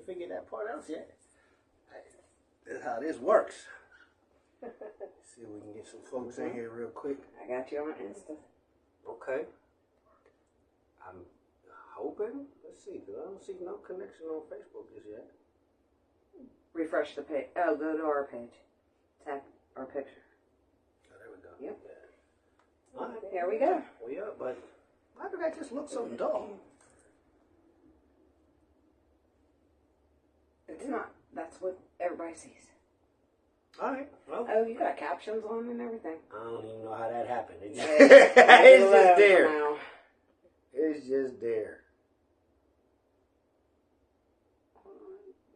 ain't figured that part out yet. That's how this works. See if we can get some folks in here real quick. I got you on Insta. Okay. I'm hoping. Let's see, because I don't see no connection on Facebook just yet. Refresh the page. Oh, go to our page. Tap our picture. Oh, there we go. Yep. Yeah. All right. There we go. We up, but why did that just look so dull? It's not. That's what everybody sees. All right. Well, Oh, you got captions on and everything. I don't even know how that happened. It's It's just there. It's just there.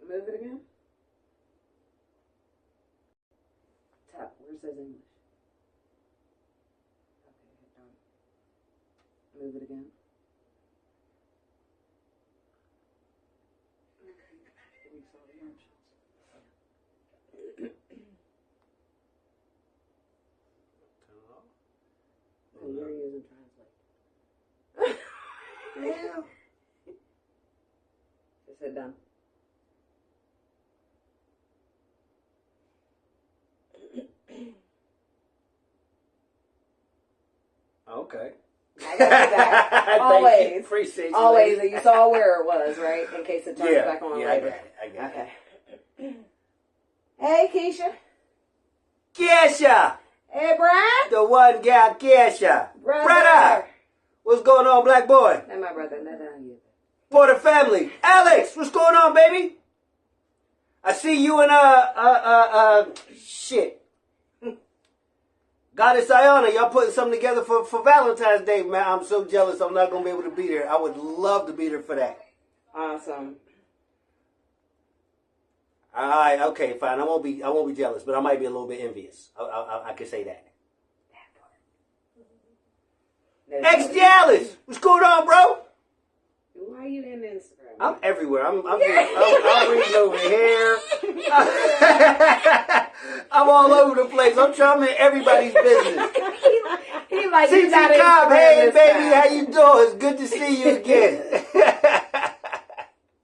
Move it again. Tap. Where it says English. Okay, done. Move it again. We saw the options. Oh, you're using Translate. Yeah. Just hit done. Okay. I got you back. Always. Appreciate you. Always. Lady. You saw where it was, right? In case it turns back on later. I got it. Okay. Hey, Keisha. Keisha! Hey, Brian. The one gal, Keisha. Brother. What's going on, black boy? That's my brother. That's not you. Porter family. Alex, what's going on, baby? I see you and, shit. Goddess Ayana, y'all putting something together for Valentine's Day, man. I'm so jealous I'm not going to be able to be there. I would love to be there for that. Awesome. All right, okay, fine. I won't be jealous, but I might be a little bit envious. I can say that. Ex-jealous. What's going on, bro? Why are you in Instagram? I'm everywhere. I'm reading over here. I'm all over the place. I'm in everybody's business. He like CT Cobb, hey baby, how you doing? It's good to see you again.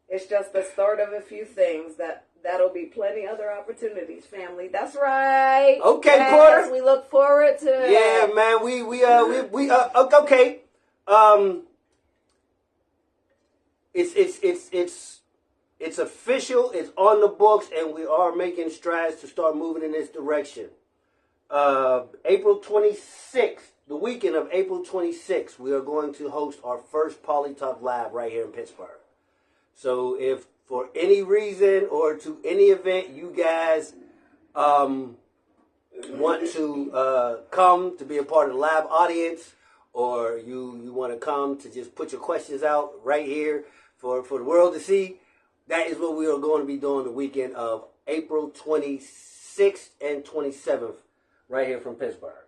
It's just the start of a few things that'll be plenty other opportunities, family. That's right. Okay, yes, Porter. we look forward to it. Yeah, man. We okay. It's official. It's on the books, and we are making strides to start moving in this direction. April 26th, the weekend of April 26th, we are going to host our first PolyTalk Live right here in Pittsburgh. So if for any reason or to any event you guys want to come to be a part of the live audience, or you want to come to just put your questions out right here for the world to see, that is what we are going to be doing the weekend of April 26th and 27th right here from Pittsburgh.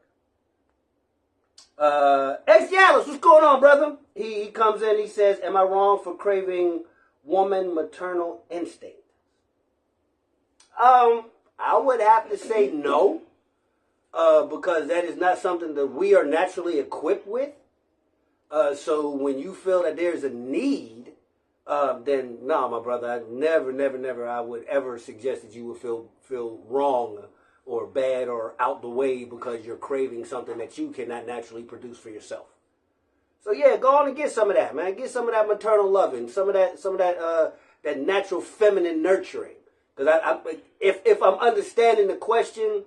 Ex-Dallas, what's going on, brother? He comes in, he says, am I wrong for craving woman maternal instinct? I would have to say no, because that is not something that we are naturally equipped with. So when you feel that there's a need, then no, my brother, I never I would ever suggest that you would feel wrong or bad or out the way because you're craving something that you cannot naturally produce for yourself. So yeah, go on and get some of that, man. Get some of that maternal loving, some of that natural feminine nurturing. Because if I'm understanding the question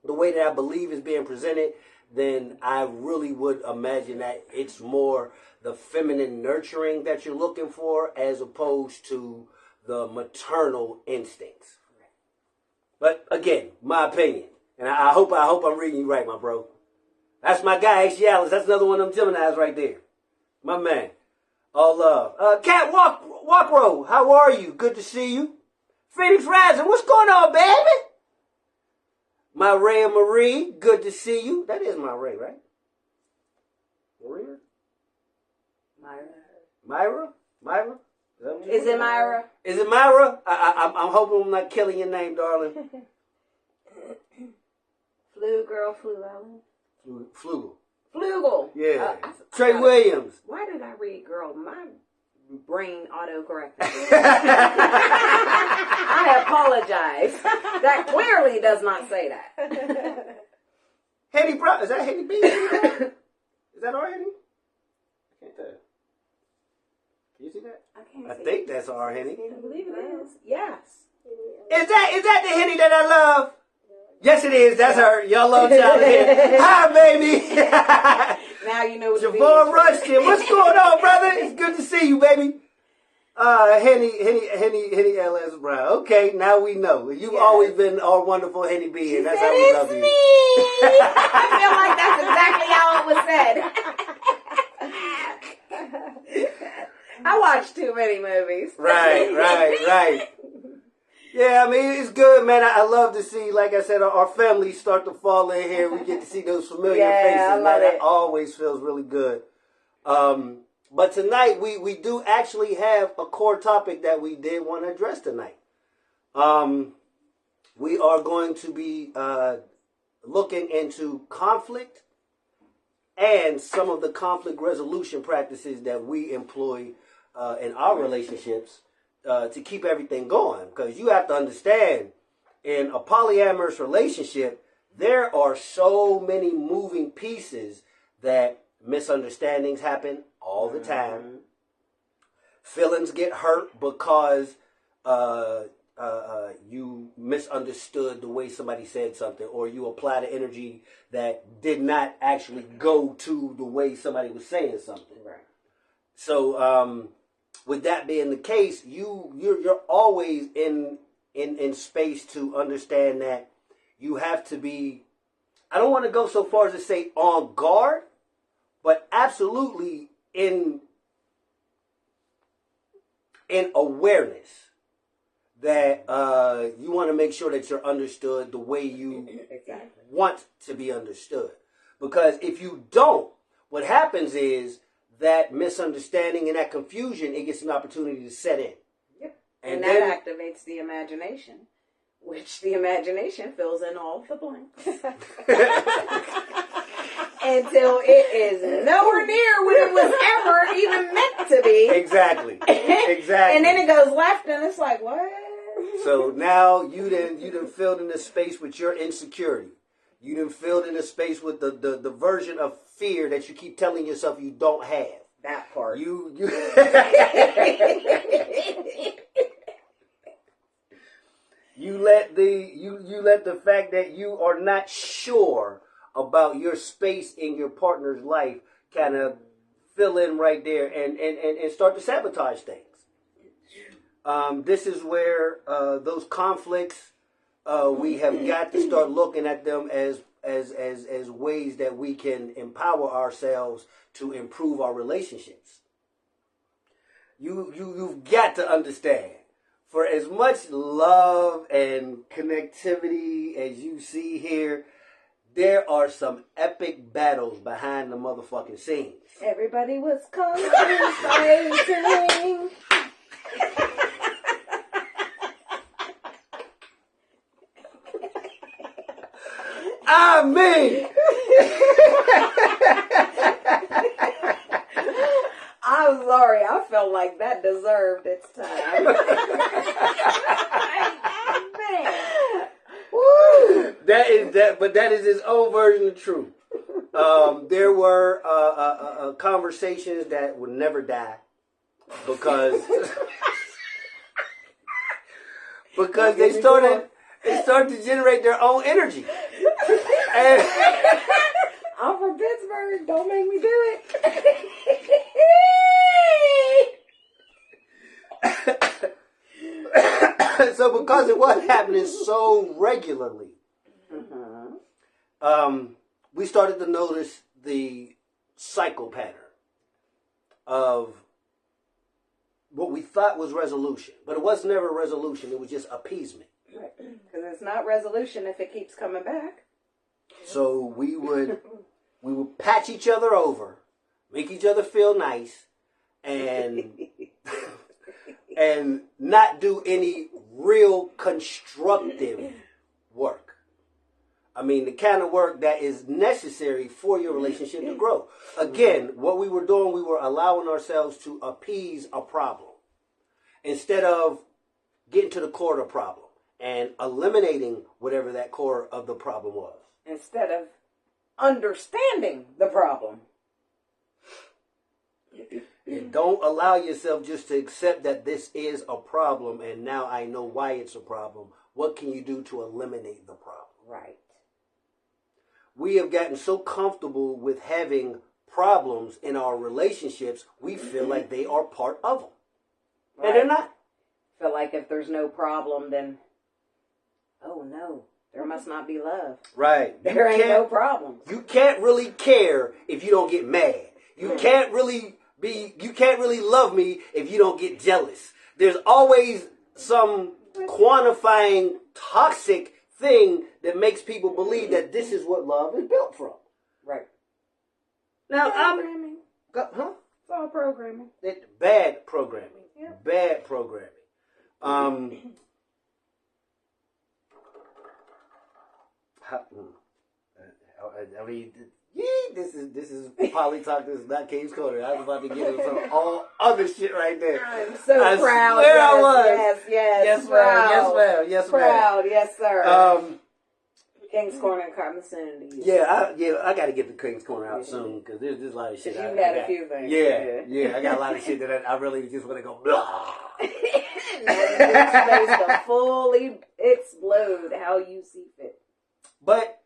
the way that I believe is being presented, then I really would imagine that it's more the feminine nurturing that you're looking for as opposed to the maternal instincts. But again, my opinion, and I hope I'm reading you right, my bro. That's my guy, X-Yalis. That's another one of them Geminis right there. My man. All love. Cat Walkrow, how are you? Good to see you. Phoenix Rising, what's going on, baby? My Ray and Marie, good to see you. That is my Ray, right? Maria? Myra? Is it Myra? Is it Myra? I'm hoping I'm not killing your name, darling. Flugel. Yeah. Trey Williams. Why did I read girl? My brain autocorrected. I apologize. That clearly does not say that. Henny Brown, is that Henny B? Is that our Henny? I can't tell. Can you see that? I think that's our Henny. I believe it is. Yes. Is that the Henny that I love? Yes, it is. That's her. Y'all love Charlie Henny. Hi, baby. Now you know what Javon Rushton. What's going on, brother? It's good to see you, baby. Henny L.S. Brown. Okay, now we know. You've always been our wonderful Henny B, and that's how we love you. Me. I feel like that's exactly how it was said. I watch too many movies. Right. Yeah, I mean, it's good, man. I love to see, like I said, our families start to fall in here. We get to see those familiar faces, I love man. it. That always feels really good. But tonight, we do actually have a core topic that we did want to address tonight. We are going to be looking into conflict and some of the conflict resolution practices that we employ in our relationships to keep everything going. Because you have to understand, in a polyamorous relationship, there are so many moving pieces that misunderstandings happen all the time. Feelings get hurt because you misunderstood the way somebody said something, or you applied an energy that did not actually go to the way somebody was saying something. Right. So, with that being the case, you're always in space to understand that you have to be, I don't want to go so far as to say on guard, but absolutely in awareness that you want to make sure that you're understood the way you want to be understood. Because if you don't, what happens is that misunderstanding and that confusion, it gets an opportunity to set in. Yep. And that activates the imagination, which the imagination fills in all the blanks. Until it is nowhere near what it was ever even meant to be. Exactly. And then it goes left, and it's like, what? So now you done filled in the space with your insecurity. You done filled in the space with the version of fear that you keep telling yourself you don't have. That part. You let the fact that you are not sure about your space in your partner's life kind of fill in right there and start to sabotage things. This is where those conflicts, we have got to start looking at them as ways that we can empower ourselves to improve our relationships. You've got to understand, for as much love and connectivity as you see here, there are some epic battles behind the motherfucking scenes. Everybody was contemplating. I mean, I'm sorry. I felt like that deserved its time. Man. Woo. But that is his own version of truth. There were conversations that would never die because they started to generate their own energy. And I'm from Pittsburgh. Don't make me do it. So because it was happening so regularly, we started to notice the cycle pattern of what we thought was resolution. But it was never resolution. It was just appeasement. Right. Because it's not resolution if it keeps coming back. So we would patch each other over, make each other feel nice, and and not do any real constructive work. I mean, the kind of work that is necessary for your relationship to grow. Again, what we were doing, we were allowing ourselves to appease a problem instead of getting to the core of the problem and eliminating whatever that core of the problem was. Instead of understanding the problem. And don't allow yourself just to accept that this is a problem and now I know why it's a problem. What can you do to eliminate the problem? Right. We have gotten so comfortable with having problems in our relationships, we feel like they are part of them. Right. And they're not. Feel like if there's no problem, then, oh no, there must not be love. Right. There ain't no problems. You can't really care if you don't get mad. You can't really love me if you don't get jealous. There's always some quantifying toxic thing that makes people believe that this is what love is built from. Right. Now programming. Huh? It's all programming. Bad programming. Yep. Bad programming. I mean, this is PolyTalk. This is not King's Corner. I was about to get into some all other shit right there. I'm so proud. Swear yes, I was. Yes, Proud. Yes, ma'am. Proud. Yes, sir. King's Corner coming soon to you. I got to get the King's Corner out soon because there's a lot of shit. You had a few things. Yeah. I got a lot of shit that I really just want to go blah. Space to fully explode how you see fit. But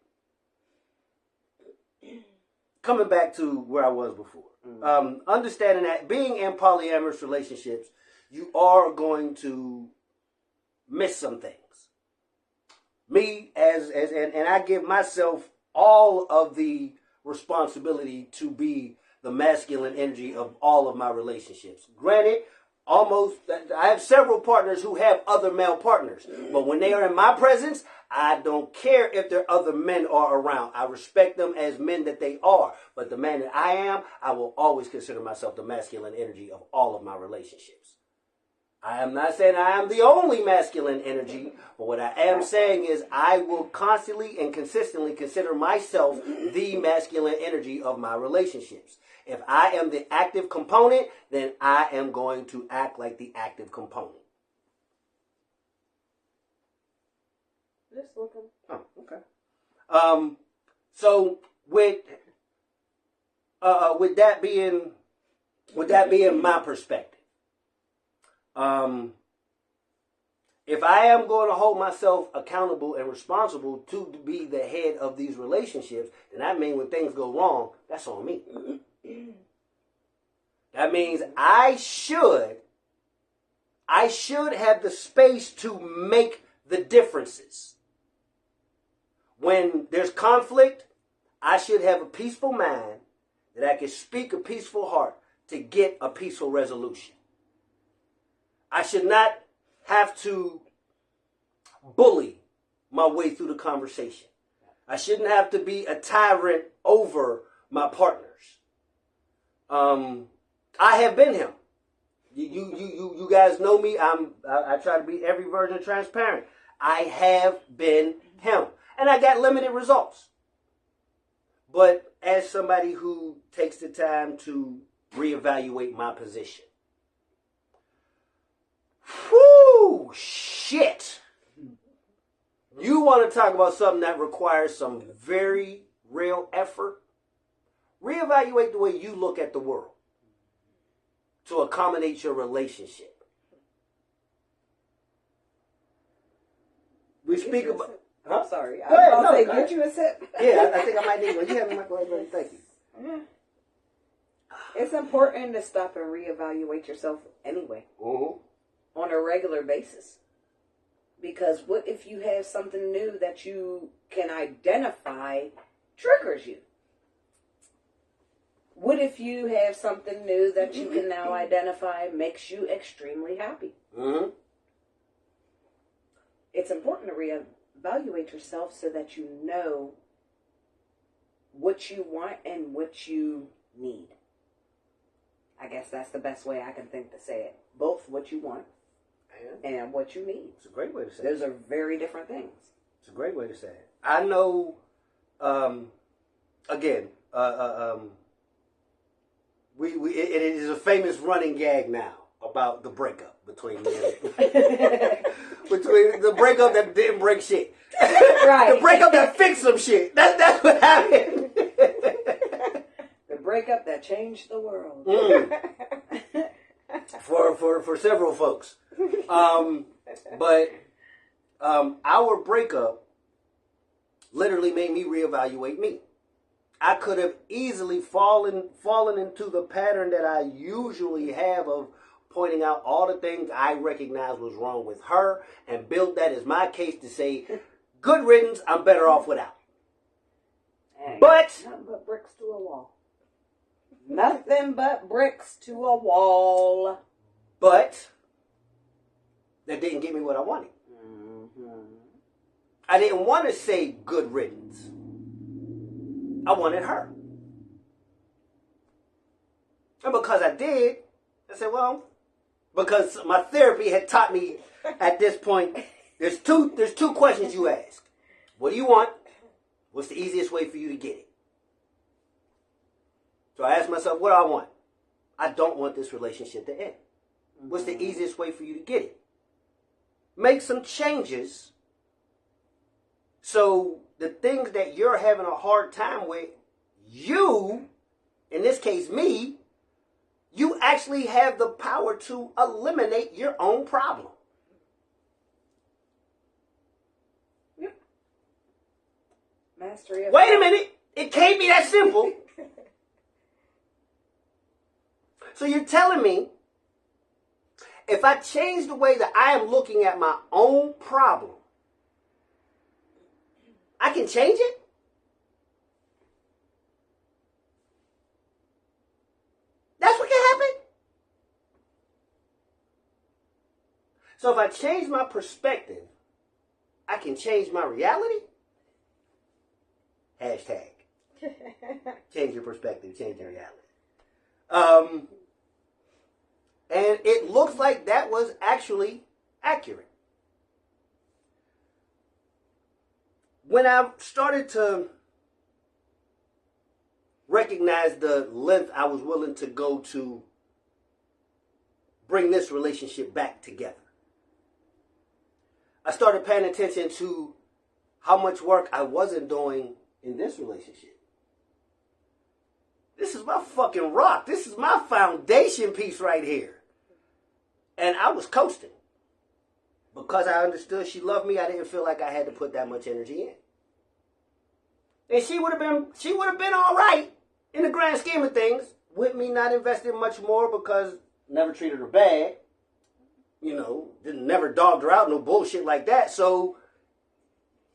coming back to where I was before, understanding that being in polyamorous relationships, you are going to miss some things. Me and I give myself all of the responsibility to be the masculine energy of all of my relationships. Granted, I have several partners who have other male partners, but when they are in my presence, I don't care if their other men are around. I respect them as men that they are, but the man that I am, I will always consider myself the masculine energy of all of my relationships. I am not saying I am the only masculine energy, but what I am saying is I will constantly and consistently consider myself the masculine energy of my relationships. If I am the active component, then I am going to act like the active component. Just looking. Oh, okay. So with that being my perspective, if I am going to hold myself accountable and responsible to be the head of these relationships, then that means when things go wrong, that's on me. That means I should have the space to make the differences. When there's conflict, I should have a peaceful mind that I can speak a peaceful heart to get a peaceful resolution. I should not have to bully my way through the conversation. I shouldn't have to be a tyrant over my partners. I have been him. You guys know me. I try to be every version transparent. I have been him. And I got limited results. But as somebody who takes the time to reevaluate my position. Whoo, shit. You want to talk about something that requires some very real effort? Reevaluate the way you look at the world to accommodate your relationship. We speak about... Huh? I'm sorry. Go ahead. I'll get you a sip. Yeah, I think I might need one. You have my microwave. Thank you. Yeah. It's important to stop and reevaluate yourself anyway. Mm-hmm. On a regular basis. Because what if you have something new that you can identify triggers you? What if you have something new that you can now identify makes you extremely happy? Mm-hmm. It's important to reevaluate yourself so that you know what you want and what you need. I guess that's the best way I can think to say it. Both what you want and what you need. It's a great way to say it. Those are very different things. It's a great way to say it. I know, again, it is a famous running gag now about the breakup between me and between the breakup that didn't break shit. Right. The breakup that fixed some shit. That's what happened. The breakup that changed the world. For several folks. But our breakup literally made me reevaluate me. I could have easily fallen into the pattern that I usually have of pointing out all the things I recognize was wrong with her and build that as my case to say, good riddance, I'm better off without. Hey, but nothing but bricks to a wall. Nothing but bricks to a wall. But that didn't get me what I wanted. Mm-hmm. I didn't want to say good riddance. I wanted her. And because I did, I said, well, because my therapy had taught me at this point, there's two questions you ask. What do you want? What's the easiest way for you to get it? So I asked myself, what do I want? I don't want this relationship to end. What's the easiest way for you to get it? Make some changes so the things that you're having a hard time with, you, in this case me, you actually have the power to eliminate your own problem. Yep. Mastery of Wait a minute. It can't be that simple. So you're telling me if I change the way that I am looking at my own problem, I can change it? That's what can happen? So if I change my perspective, I can change my reality? Hashtag. Change your perspective, change your reality. And it looks like that was actually accurate. When I started to recognize the length I was willing to go to bring this relationship back together, I started paying attention to how much work I wasn't doing in this relationship. This is my fucking rock. This is my foundation piece right here. And I was coasting. Because I understood she loved me, I didn't feel like I had to put that much energy in. And she would have been all right in the grand scheme of things with me not investing much more because never treated her bad. You know, never dogged her out, no bullshit like that. So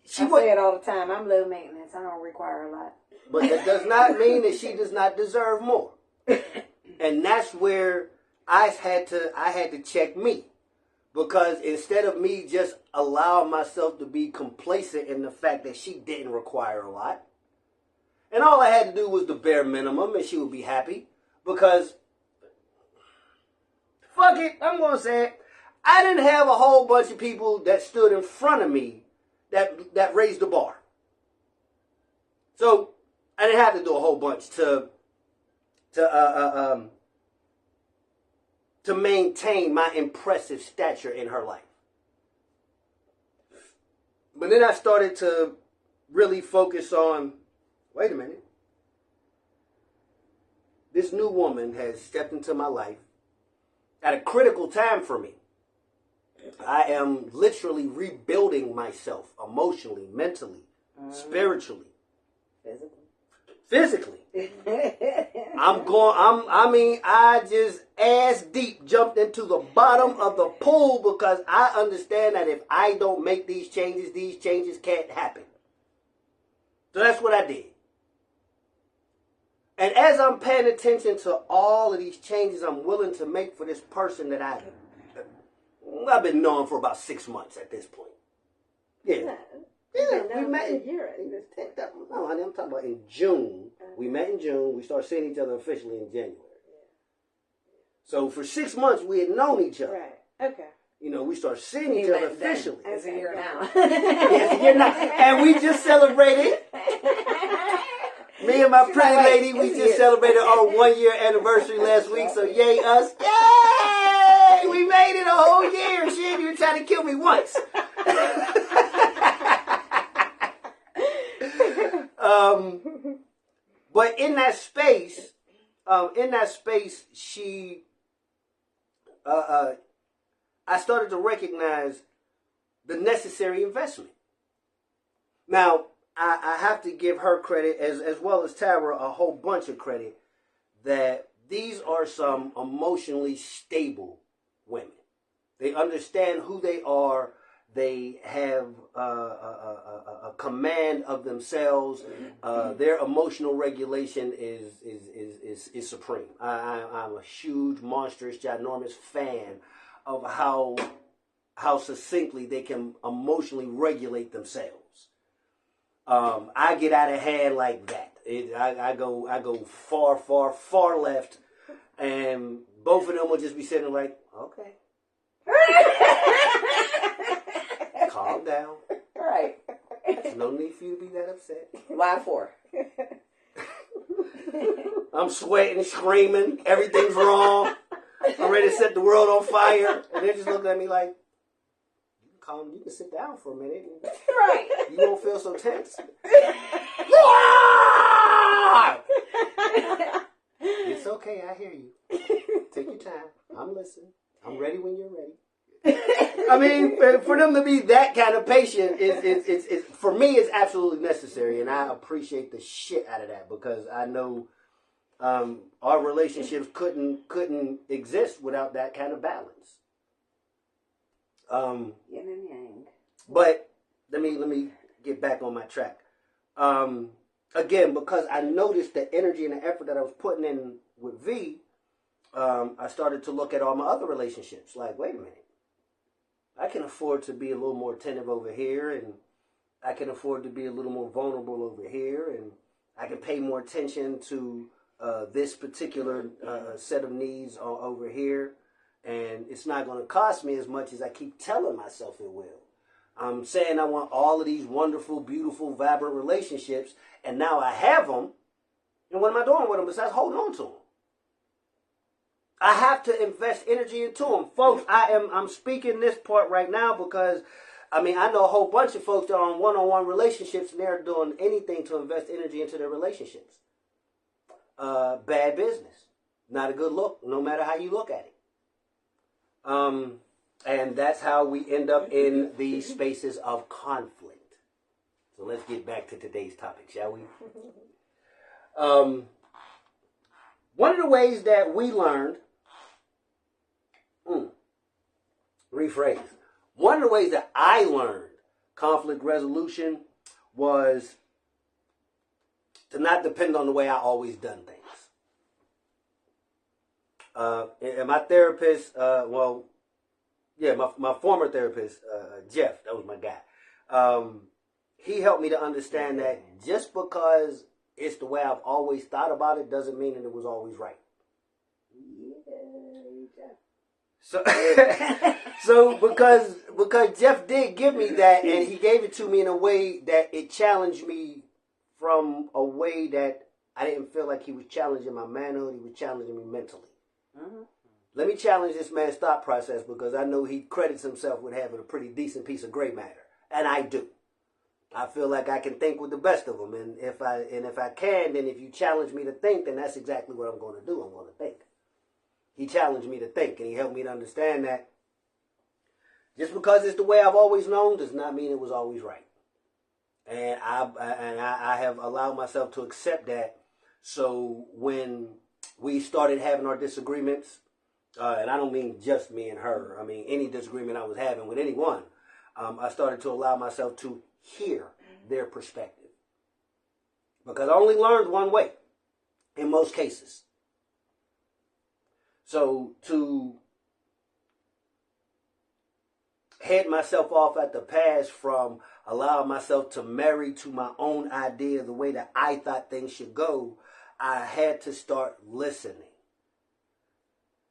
I say it all the time. I'm low maintenance. I don't require a lot. But that does not mean that she does not deserve more. And that's where I had to check me. Because instead of me just allowing myself to be complacent in the fact that she didn't require a lot, and all I had to do was the bare minimum and she would be happy. Because, fuck it, I'm going to say it, I didn't have a whole bunch of people that stood in front of me that raised the bar. So, I didn't have to do a whole bunch to maintain my impressive stature in her life. But then I started to really focus on, wait a minute. This new woman has stepped into my life at a critical time for me. I am literally rebuilding myself emotionally, mentally, spiritually. Physically. I just ass deep jumped into the bottom of the pool because I understand that if I don't make these changes can't happen. So that's what I did. And as I'm paying attention to all of these changes I'm willing to make for this person that I've been knowing for about 6 months at this point. Yeah. Yeah, we met in no, honey, I'm talking about in June. We met in June. We started seeing each other officially in January. So for 6 months we had known each other. Right. Okay. You know, we start seeing each other officially. It's a year now. And we just celebrated. Me and my pretty lady, we just celebrated our 1 year anniversary last week. So yay us. Yay! We made it a whole year. She ain't even trying to kill me once. But in that space, I started to recognize the necessary investment. Now, I have to give her credit, as well as Tara, a whole bunch of credit, that these are some emotionally stable women. They understand who they are. They have a command of themselves. Their emotional regulation is supreme. I'm a huge, monstrous, ginormous fan of how succinctly they can emotionally regulate themselves. I get out of hand like that. I go far left, and both of them will just be sitting like, okay. Calm down. Right. There's no need for you to be that upset. Why for? I'm sweating, screaming, everything's wrong. I'm ready to set the world on fire. And they just look at me like, you can sit down for a minute. Right. You won't feel so tense. It's okay, I hear you. Take your time. I'm listening. I'm ready when you're ready. I mean, for them to be that kind of patient is for me, it's absolutely necessary, and I appreciate the shit out of that because I know our relationships couldn't exist without that kind of balance. Yin and yang. But let me get back on my track. Again, because I noticed the energy and the effort that I was putting in with V, I started to look at all my other relationships. Like, wait a minute. I can afford to be a little more attentive over here, and I can afford to be a little more vulnerable over here, and I can pay more attention to this particular set of needs over here, and it's not going to cost me as much as I keep telling myself it will. I'm saying I want all of these wonderful, beautiful, vibrant relationships, and now I have them, and what am I doing with them besides holding on to them? I have to invest energy into them. Folks, I'm speaking this part right now because, I know a whole bunch of folks that are on one-on-one relationships and they're doing anything to invest energy into their relationships. Bad business. Not a good look, no matter how you look at it. And that's how we end up in these spaces of conflict. So let's get back to today's topic, shall we? One of the ways that we learned, rephrase. One of the ways that I learned conflict resolution was to not depend on the way I always done things. And my therapist, my former therapist, Jeff, that was my guy. He helped me to understand that just because it's the way I've always thought about it doesn't mean that it was always right. So because Jeff did give me that, and he gave it to me in a way that it challenged me from a way that I didn't feel like he was challenging my manhood. He was challenging me mentally. Mm-hmm. Let me challenge this man's thought process because I know he credits himself with having a pretty decent piece of gray matter, and I do. I feel like I can think with the best of them, and if I can, then if you challenge me to think, then that's exactly what I'm going to do. I'm going to think. He challenged me to think, and he helped me to understand that just because it's the way I've always known does not mean it was always right. And I have allowed myself to accept that. So when we started having our disagreements, and I don't mean just me and her, I mean any disagreement I was having with anyone, I started to allow myself to hear their perspective. Because I only learned one way in most cases. So to head myself off at the pass from allowing myself to marry to my own idea the way that I thought things should go, I had to start listening.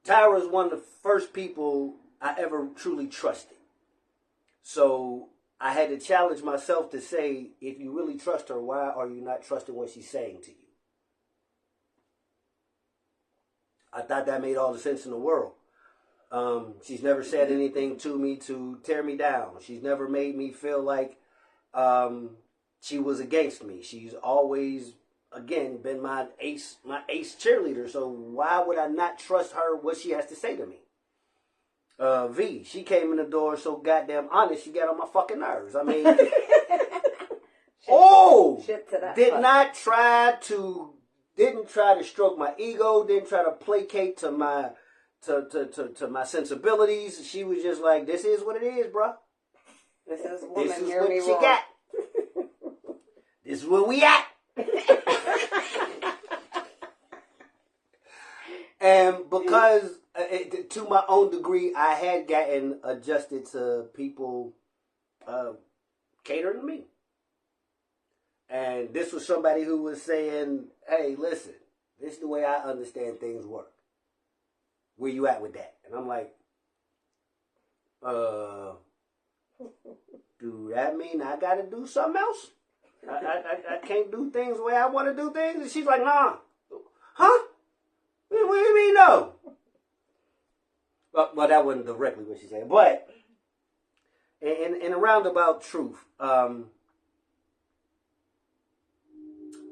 Tyra is one of the first people I ever truly trusted. So I had to challenge myself to say, if you really trust her, why are you not trusting what she's saying to you? I thought that made all the sense in the world. She's never said anything to me to tear me down. She's never made me feel like she was against me. She's always, again, been my ace cheerleader. So why would I not trust her, what she has to say to me? V, she came in the door so goddamn honest, she got on my fucking nerves. I mean, didn't try to stroke my ego, didn't try to placate to my my sensibilities. She was just like, this is what it is, bro. This is what she got. This is where we at. And because, to my own degree, I had gotten adjusted to people catering to me. And this was somebody who was saying, hey, listen, this is the way I understand things work. Where you at with that? And I'm like, do that mean I got to do something else? I can't do things the way I want to do things? And she's like, nah. Huh? What do you mean no? Well, that wasn't directly what she said. But in a roundabout truth, I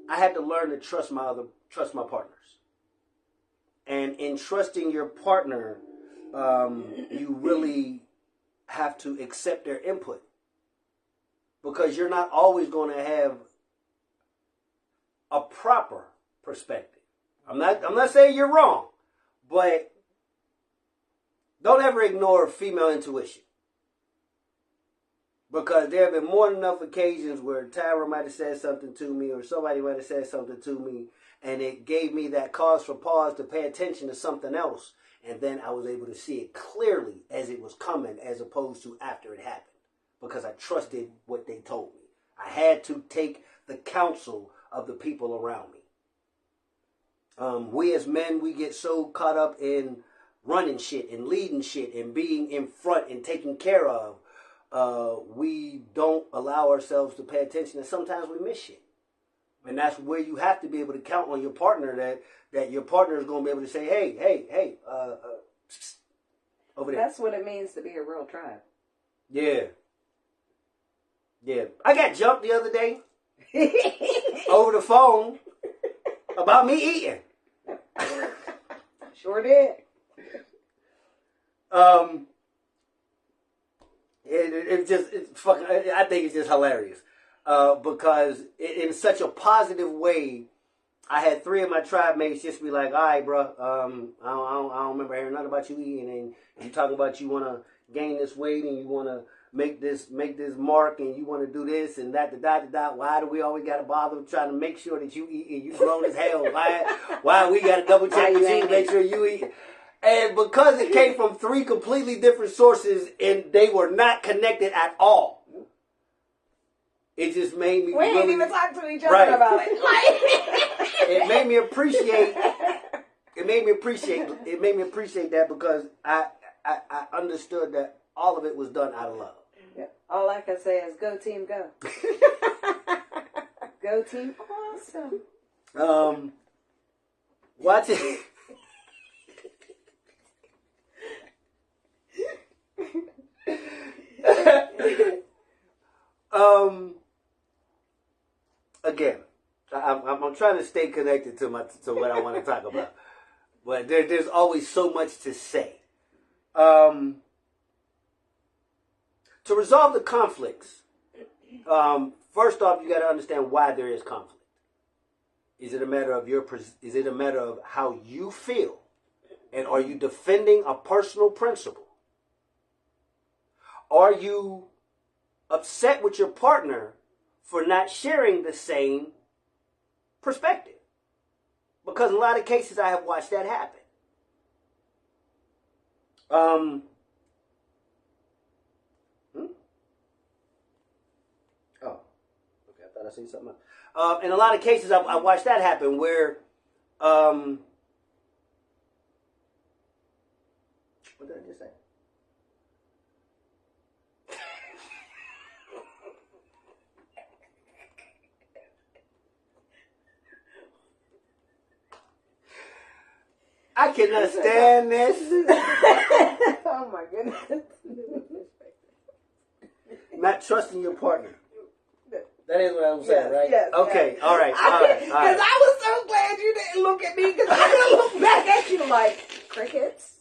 had to learn to trust my partners. And in trusting your partner, you really have to accept their input. Because you're not always going to have a proper perspective. I'm not saying you're wrong, but don't ever ignore female intuition. Because there have been more than enough occasions where Tyra might have said something to me or somebody might have said something to me and it gave me that cause for pause to pay attention to something else. And then I was able to see it clearly as it was coming as opposed to after it happened. Because I trusted what they told me. I had to take the counsel of the people around me. We as men, we get so caught up in running shit and leading shit and being in front and taken care of. We don't allow ourselves to pay attention and sometimes we miss shit. And that's where you have to be able to count on your partner that your partner is going to be able to say, hey, over there. That's what it means to be a real tribe. Yeah. Yeah. I got jumped the other day over the phone about me eating. Sure did. It's fucking, I think it's just hilarious. Because in such a positive way, I had 3 of my tribe mates just be like, all right, bro, I don't remember hearing nothing about you eating, and you talking about you want to gain this weight, and you want to make this mark, and you want to do this, and that. Why do we always got to bother trying to make sure that you eat, and you grown as hell? Why we got to double check with you to make sure you eat? And because it came from 3 completely different sources, and they were not connected at all. It just made me. We ain't even talk to each other about it. It made me appreciate. It made me appreciate that because I understood that all of it was done out of love. Yeah. All I can say is go team, go. Go team, awesome. Watch it. Again, I'm trying to stay connected to what I want to talk about, but there's always so much to say. To resolve the conflicts, first off, you got to understand why there is conflict. Is it a matter of how you feel, and are you defending a personal principle? Are you upset with your partner for not sharing the same perspective? Because in a lot of cases I have watched that happen. Oh, okay, I thought I seen something else. In a lot of cases I watched that happen where what did I just say? I cannot stand this. Oh my goodness. Not trusting your partner. That is what I'm saying, right? Yes, okay, yes. all right. Because I was so glad you didn't look at me, because I didn't look back at you like, crickets.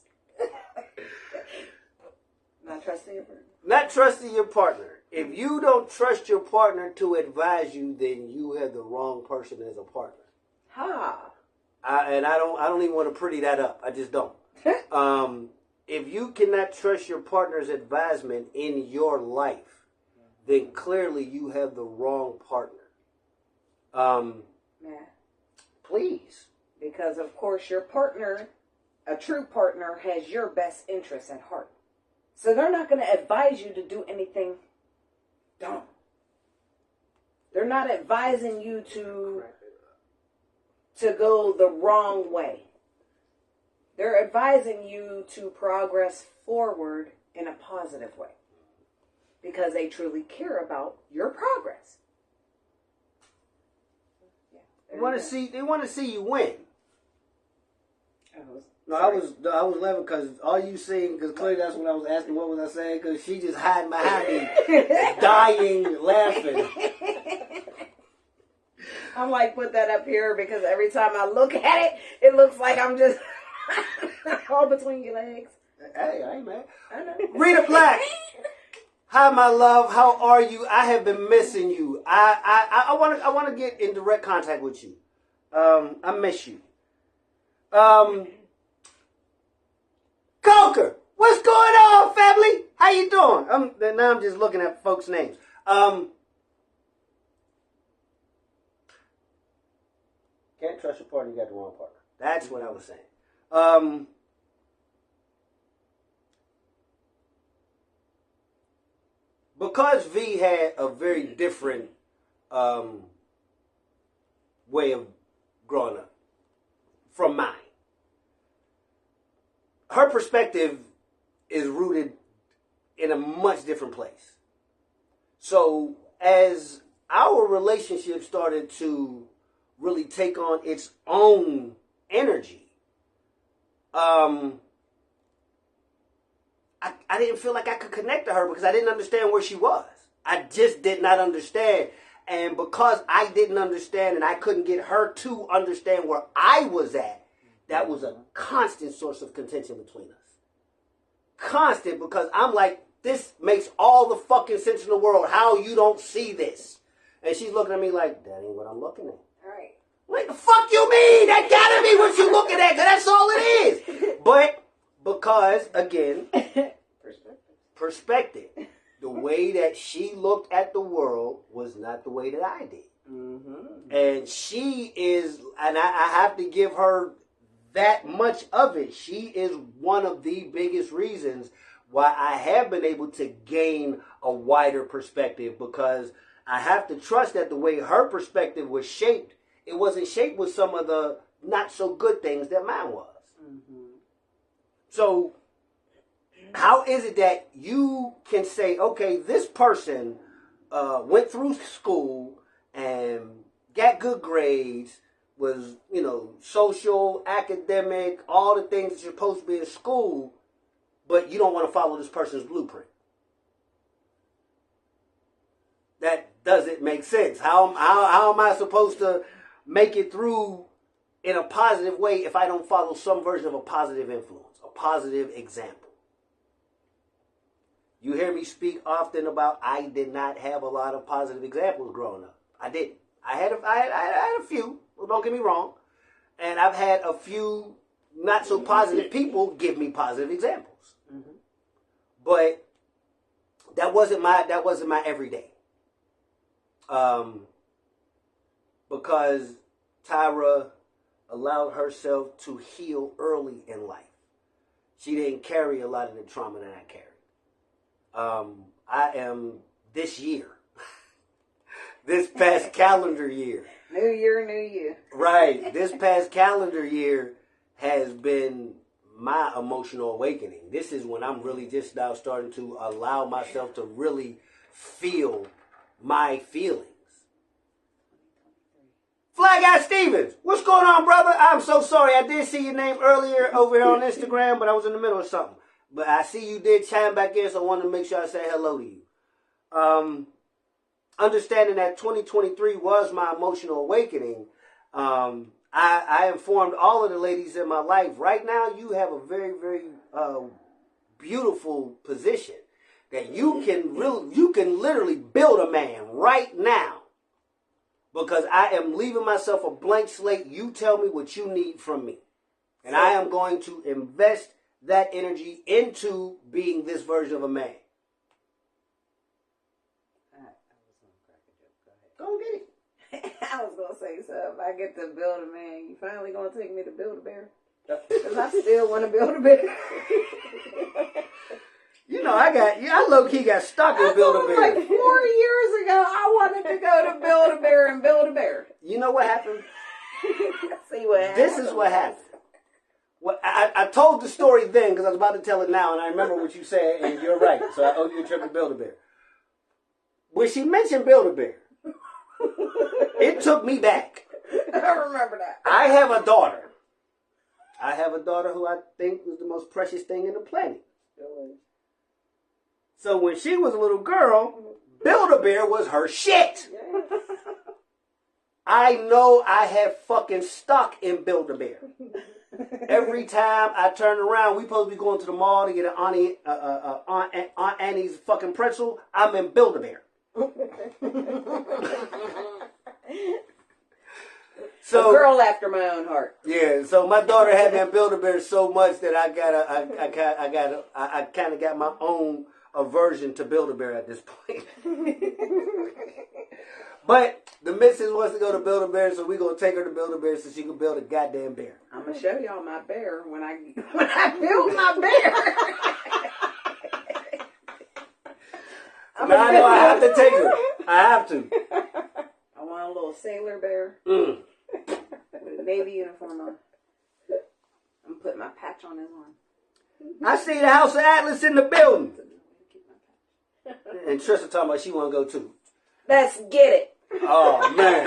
Not trusting your partner. Not trusting your partner. If you don't trust your partner to advise you, then you have the wrong person as a partner. And I don't even want to pretty that up. I just don't. If you cannot trust your partner's advisement in your life, then clearly you have the wrong partner. Yeah. Please. Because of course your partner, a true partner, has your best interests at heart. So they're not going to advise you to do anything dumb. They're not advising you to go the wrong way. They're advising you to progress forward in a positive way. Because they truly care about your progress. Yeah, They want to see you win. No, I was laughing because all you seen, because clearly that's what I was asking, what was I saying? Because she just hiding behind me, dying laughing. I'm like, put that up here, because every time I look at it, it looks like I'm just all between your legs. Hey, I ain't mad. I know. Rita Black. Hi, my love. How are you? I have been missing you. I want to get in direct contact with you. I miss you. Coker, what's going on, family? How you doing? Now I'm just looking at folks' names. Can't trust your partner. You got the wrong partner. That's what I was saying. Because V had a very different way of growing up from mine, her perspective is rooted in a much different place. So as our relationship started to really take on its own energy, I didn't feel like I could connect to her because I didn't understand where she was. I just did not understand. And because I didn't understand and I couldn't get her to understand where I was at, that was a constant source of contention between us. Constant, because I'm like, this makes all the fucking sense in the world. How you don't see this? And she's looking at me like, that ain't what I'm looking at. All right. What the fuck you mean? That gotta be what you looking at, 'cause that's all it is. But because, again, perspective. The way that she looked at the world was not the way that I did. Mm-hmm. And she is, and I have to give her that much of it. She is one of the biggest reasons why I have been able to gain a wider perspective, because I have to trust that the way her perspective was shaped, it wasn't shaped with some of the not so good things that mine was. Mm-hmm. So how is it that you can say, okay, this person went through school and got good grades, was, social, academic, all the things that you're supposed to be in school, but you don't want to follow this person's blueprint? That doesn't make sense. How am I supposed to make it through in a positive way if I don't follow some version of a positive influence, a positive example? You hear me speak often about I did not have a lot of positive examples growing up. I didn't. I had a few. Well, don't get me wrong. And I've had a few not so positive people give me positive examples. Mm-hmm. But that wasn't my everyday. Because Tyra allowed herself to heal early in life. She didn't carry a lot of the trauma that I carried. I am this year, this past calendar year. New year, new you. Right. This past calendar year has been my emotional awakening. This is when I'm really just now starting to allow myself to really feel my feelings. Fly Guy Stevens, what's going on, brother? I'm so sorry. I did see your name earlier over here on Instagram, but I was in the middle of something. But I see you did chime back in, so I wanted to make sure I say hello to you. Understanding that 2023 was my emotional awakening, I informed all of the ladies in my life, right now you have a very, very beautiful position that you can literally build a man right now. Because I am leaving myself a blank slate. You tell me what you need from me. And I am going to invest that energy into being this version of a man. I was going to crack a joke. Go get it. I was going to say, so if I get to build a man, you finally going to take me to Build-A-Bear? Because I still want to build a bear. You know, I low-key got stuck in Build-A-Bear. Like 4 years ago, I wanted to go to Build-A-Bear and build a bear. You know what happened? See what happened? This is what happened. Well, I told the story then because I was about to tell it now, and I remember what you said, and you're right. So I owe you a trip to Build-A-Bear. When she mentioned Build-A-Bear, it took me back. I remember that. I have a daughter. I have a daughter who I think was the most precious thing in the planet. So when she was a little girl, Build-A-Bear was her shit. I know I have fucking stuck in Build-A-Bear. Every time I turn around, we supposed to be going to the mall to get an Aunt Annie's fucking pretzel. I'm in Build-A-Bear. So, a girl after my own heart. Yeah, so my daughter had me in Build-A-Bear so much that I kind of got my own aversion to Build-A-Bear at this point. But the missus wants to go to Build-A-Bear, so we're going to take her to Build-A-Bear so she can build a goddamn bear. I'm going to show y'all my bear when I build my bear. Now I know I have to take her. I have to. I want a little sailor bear. With a Navy uniform on. I'm putting my patch on his arm. I see the House of Atlas in the building. And Trisha talking about she want to go too. Let's get it. Oh, man.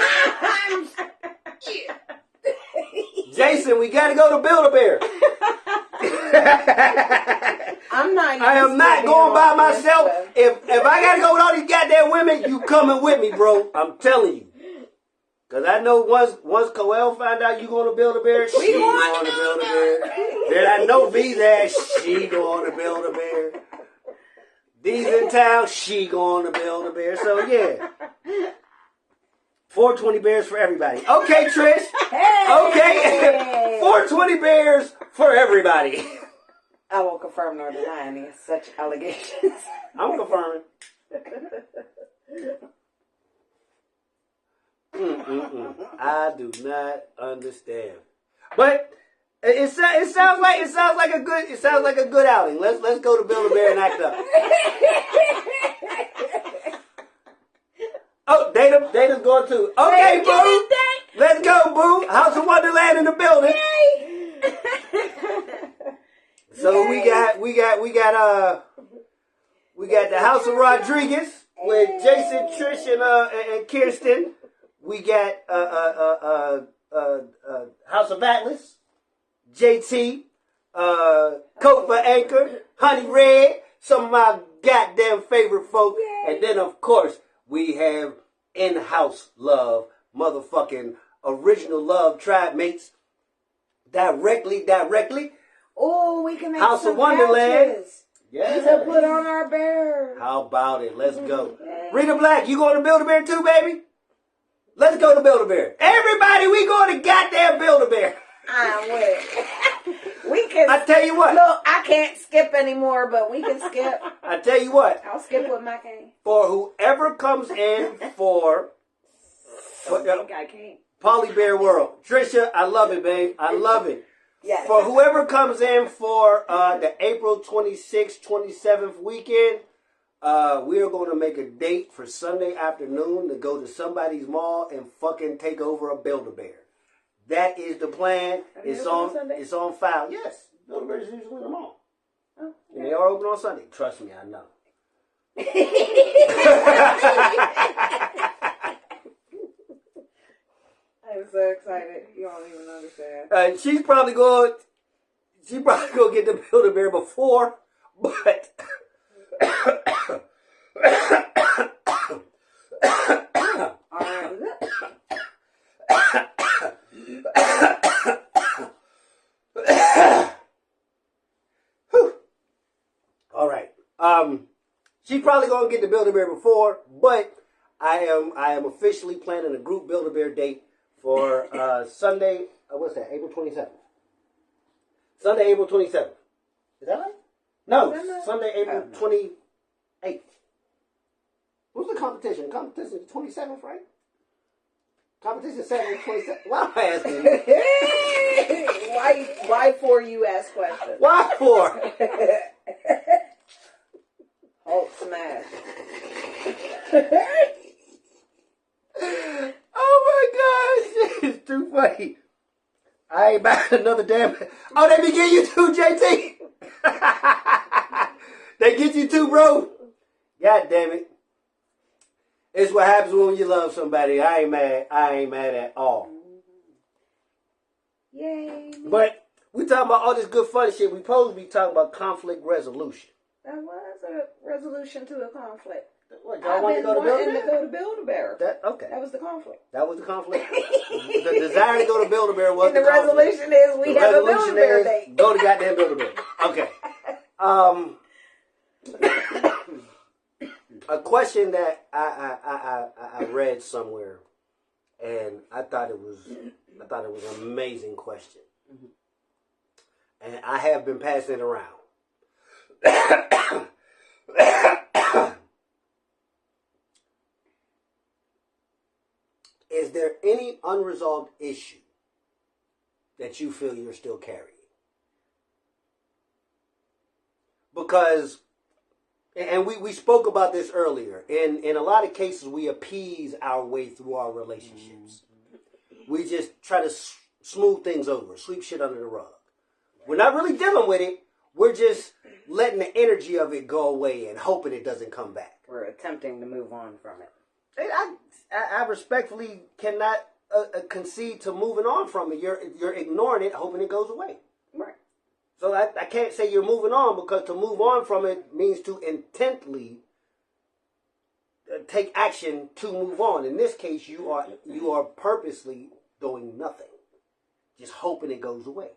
Jason, we got to go to Build-A-Bear. I am not going by myself. If I got to go with all these goddamn women, you coming with me, bro. I'm telling you. Because I know once Coel find out you going to Build-A-Bear, she going to Build-A-Bear. Then I know V's ass, she going to Build-A-Bear. D's in town, she going to Build-A-Bear. So, yeah. 420 bears for everybody. Okay, Trish. Hey! Okay. 420 bears for everybody. I won't confirm nor deny any such allegations. I'm confirming. I do not understand. But it sounds like a good outing. Let's go to Build-A-Bear and act up. Oh, Data's going too. Okay, boo. Let's go, boo. House of Wonderland in the building. So we got the House of Rodriguez with Jason, Trish, and Kirsten. We got House of Atlas, JT, Coat for Anchor, Honey Red, some of my goddamn favorite folk, and then of course we have in-house love, motherfucking original love tribe mates, directly. Oh, we can make House some of Wonderland. patches. Yeah. To put on our bear. How about it? Let's go. Rita Black, you going to Build-A-Bear too, baby? Let's go to Build-A-Bear. Everybody, we going to goddamn Build-A-Bear. I'm with. We can. I tell you what. Look, I can't skip anymore, but we can skip. I tell you what. I'll skip with my cane. For whoever comes in for I can't. Poly Bear World. Trisha, I love it, babe. I love it. Yes. For whoever comes in for the April 26th, 27th weekend, we are going to make a date for Sunday afternoon to go to somebody's mall and fucking take over a Build-A-Bear. That is the plan. It's on file. Yes. Build-A-Bear is usually in the mall. Oh, yeah. And they are open on Sunday. Trust me, I know. I'm so excited. You don't even understand. She's probably going to get the Build-A-Bear before, but all right. She's probably going to get the Build-A-Bear before, but I am officially planning a group Build-A-Bear date for Sunday. What's that? April 27th. Sunday, April 27th. Is that right? No, Sunday, April 28th. What's the competition? The competition is 27th, right? Competition Saturday 27th. Why am I asking you? Why for you ask questions? Why for? Hulk smash. Oh my gosh, it's too funny. I ain't back another damn. Oh, they be getting you too, JT. They get you too, bro. God damn it. It's what happens when you love somebody. I ain't mad at all. Yay. But we talking about all this good fun shit. We supposed to be talking about conflict resolution. That was a resolution to a conflict. What, y'all want to go to Build-A-Bear? To go to Build-A-Bear. Okay. That was the conflict. That was the conflict. The desire to go to Build-A-Bear was and the conflict. resolution is we have a Build-A-Bear date. Go to goddamn Build-A-Bear. Okay. A question that I read somewhere, and I thought it was an amazing question, and I have been passing it around. Is there any unresolved issue that you feel you're still carrying? Because, and we spoke about this earlier, in a lot of cases we appease our way through our relationships. We just try to smooth things over, sweep shit under the rug. We're not really dealing with it. We're just letting the energy of it go away and hoping it doesn't come back. We're attempting to move on from it. I respectfully cannot concede to moving on from it. You're ignoring it, hoping it goes away. Right. So I can't say you're moving on, because to move on from it means to intently take action to move on. In this case, you are purposely doing nothing, just hoping it goes away.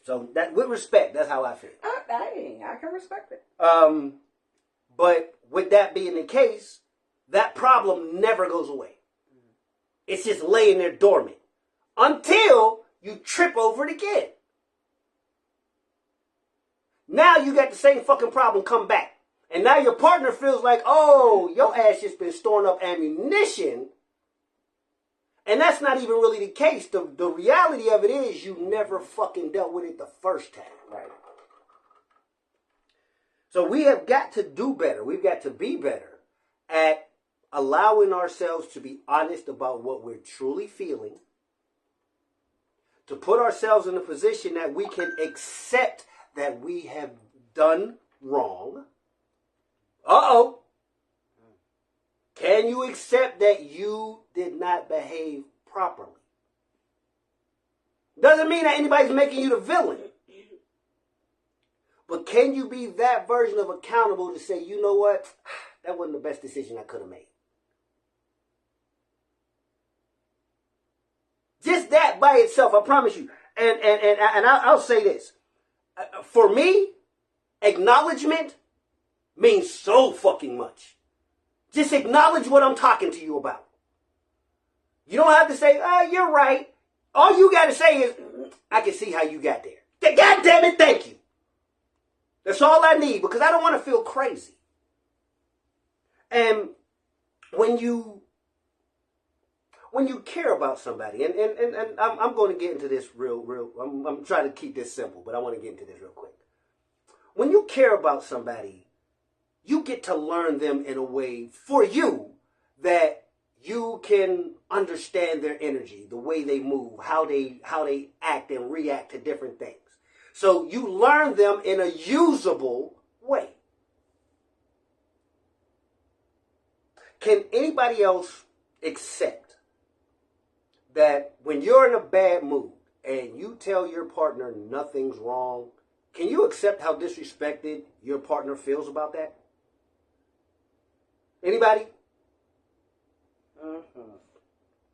So that, with respect, that's how I feel. I can respect it. But with that being the case, that problem never goes away. It's just laying there dormant until you trip over it again. Now you got the same fucking problem come back. And now your partner feels like, oh, your ass just been storing up ammunition. And that's not even really the case. The reality of it is you never fucking dealt with it the first time. Right. So we have got to do better. We've got to be better at allowing ourselves to be honest about what we're truly feeling, to put ourselves in a position that we can accept that we have done wrong. Uh-oh. Can you accept that you did not behave properly? Doesn't mean that anybody's making you the villain. But can you be that version of accountable to say, you know what? That wasn't the best decision I could have made. Just that by itself, I promise you. And I'll say this. For me, acknowledgement means so fucking much. Just acknowledge what I'm talking to you about. You don't have to say, oh, you're right. All you got to say is, I can see how you got there. God damn it, thank you. That's all I need, because I don't want to feel crazy. And when you care about somebody, and I'm going to get into this real, I'm trying to keep this simple, but I want to get into this real quick. When you care about somebody, you get to learn them in a way for you that you can understand their energy, the way they move, how they act and react to different things. So you learn them in a usable way. Can anybody else accept that when you're in a bad mood and you tell your partner nothing's wrong, can you accept how disrespected your partner feels about that? Anybody? Mm-hmm.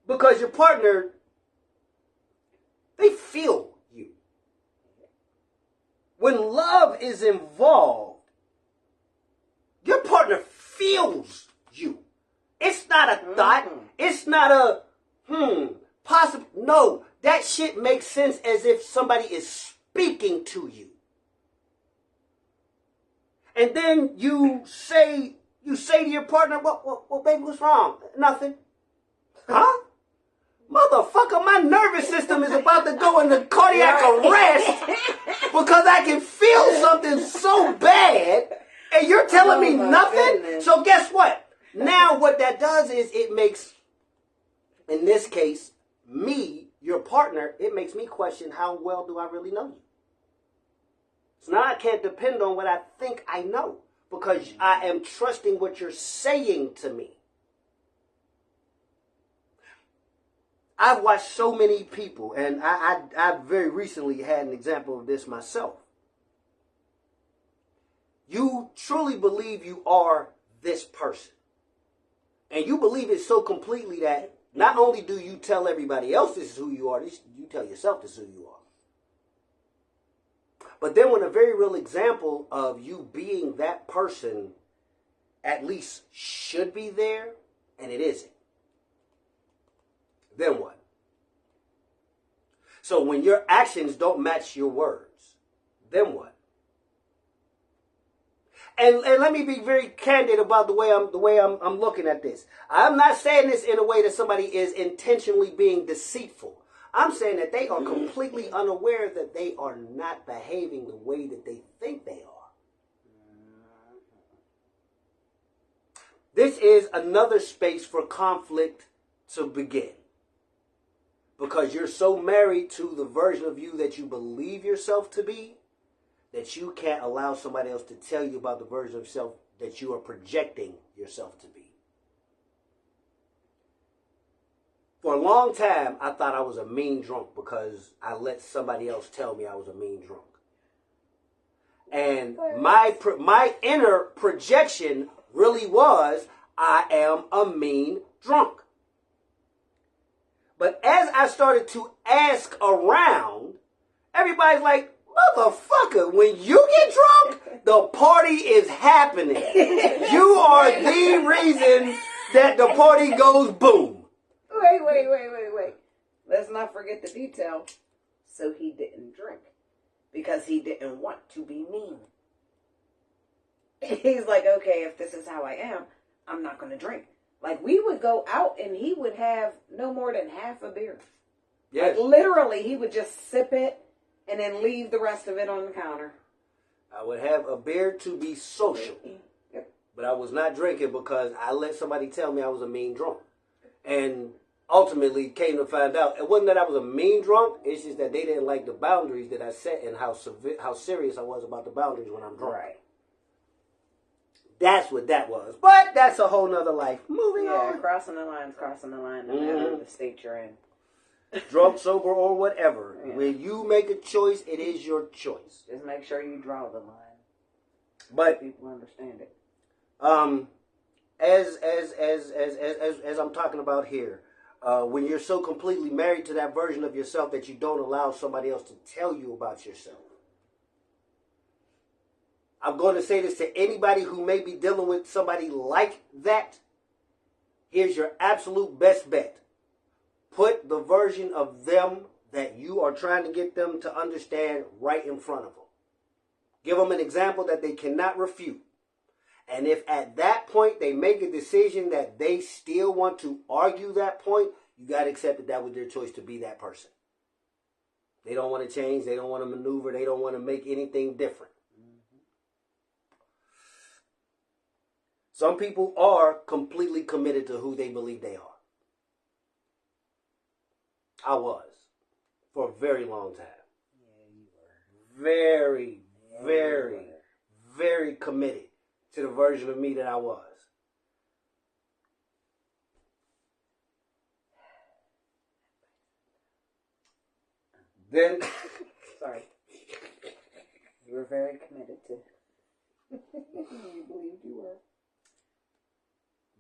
Because your partner, they feel you. When love is involved, your partner feels you. It's not a thought. It's not a, possible. No, that shit makes sense as if somebody is speaking to you. And then you say to your partner, well, baby, what's wrong? Nothing. Huh? Motherfucker, my nervous system is about to go into cardiac arrest because I can feel something so bad and you're telling me nothing? Goodness. So guess what? Now what that does is it makes, in this case, me, your partner, it makes me question how well do I really know you? So now I can't depend on what I think I know because I am trusting what you're saying to me. I've watched so many people, and I very recently had an example of this myself. You truly believe you are this person. And you believe it so completely that not only do you tell everybody else this is who you are, you tell yourself this is who you are. But then when a very real example of you being that person at least should be there, and it isn't, then what? So when your actions don't match your words, then what? And let me be very candid about the way I'm looking at this. I'm not saying this in a way that somebody is intentionally being deceitful. I'm saying that they are completely unaware that they are not behaving the way that they think they are. This is another space for conflict to begin. Because you're so married to the version of you that you believe yourself to be, that you can't allow somebody else to tell you about the version of yourself that you are projecting yourself to be. For a long time, I thought I was a mean drunk because I let somebody else tell me I was a mean drunk. And my inner projection really was, I am a mean drunk. But as I started to ask around, everybody's like, motherfucker, when you get drunk, the party is happening. You are the reason that the party goes boom. Wait. Let's not forget the detail. So he didn't drink because he didn't want to be mean. He's like, okay, if this is how I am, I'm not going to drink. Like, we would go out and he would have no more than half a beer. Yes. Like, literally, he would just sip it and then leave the rest of it on the counter. I would have a beer to be social. Yep. But I was not drinking because I let somebody tell me I was a mean drunk. And ultimately came to find out, it wasn't that I was a mean drunk, it's just that they didn't like the boundaries that I set and how serious I was about the boundaries when I'm drunk. Right. That's what that was. But that's a whole nother life. Moving on. Yeah, crossing the line, no matter the state you're in. Drunk, sober, or whatever. Yeah. When you make a choice, it is your choice. Just make sure you draw the line. But so people understand it. As I'm talking about here, when you're so completely married to that version of yourself that you don't allow somebody else to tell you about yourself. I'm going to say this to anybody who may be dealing with somebody like that. Here's your absolute best bet. Put the version of them that you are trying to get them to understand right in front of them. Give them an example that they cannot refute. And if at that point they make a decision that they still want to argue that point, you got to accept that that was their choice to be that person. They don't want to change. They don't want to maneuver. They don't want to make anything different. Some people are completely committed to who they believe they are. I was. For a very long time. Yeah, you were. Very committed to the version of me that I was. Then, sorry. You were very committed to. You believed you were.